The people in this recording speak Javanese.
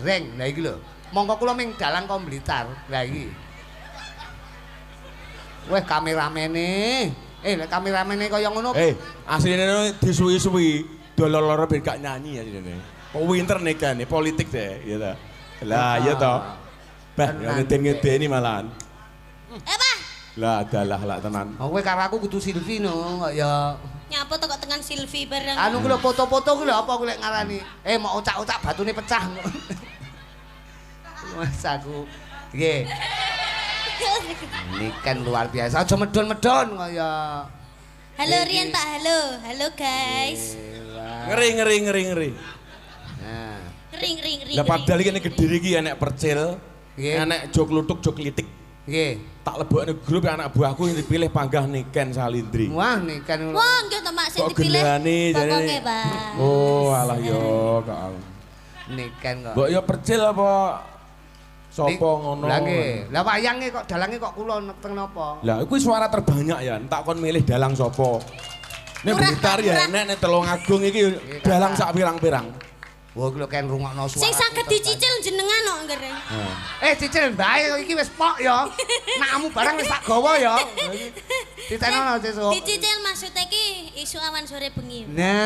Reng, lah iki lho. Monggo kula ming dalang kok Blitar. Lah iki. Weh kameramene. Lek kameramene kaya ngono. Asline disuwi-suwi dolor-loro ben gak nyanyi asline. Kok winter nekane politik deh, ya ta. Lah iya to. Bah, ngeden-ngedeni malahan. Pak. Lah adalah lak tenan. Kowe karo aku kudu selfie no, kok ya. Nyapa to kok tekan Silvi bareng. Anu ku lho foto-foto ku lho apa ku lek ngarani. Mau ocak-ocak batune pecah. Mas aku. Nggih. Ini kan luar biasa. Aja medon-medon kaya. Halo Rian Pak, halo. Halo guys. Ngeri. Nah. Ring. Lah padahal iki nek Kediri iki enek percil, enek jok lutuk, jok litik. Nggih. Tak lebokne grup anak buahku yang dipilih panggah Niken Salindri. Wah, Niken. Wah, nggih to Mak sing Kok dipilih. gelane Pokoke, Pak. Oh, alah yo kok. Niken kok. Mbok yo percil apa sapa ngono. Lah nggih. Lah wayange kok dalange kok kula teng napa? Lah iku suara terbanyak ya, tak kon milih dalang sapa. Nek Blitar ya nek Tulungagung iki dalang sak pirang-pirang. Wah, kula kan rungokno suara. Sing saged dicicil jenengan kok ngereng. Cicil bae iki wis pok ya. Nakmu barang wis tak gawa ya. Ditenono sesuk. Dicicil maksudnya iki isu awan sore bengi. Nah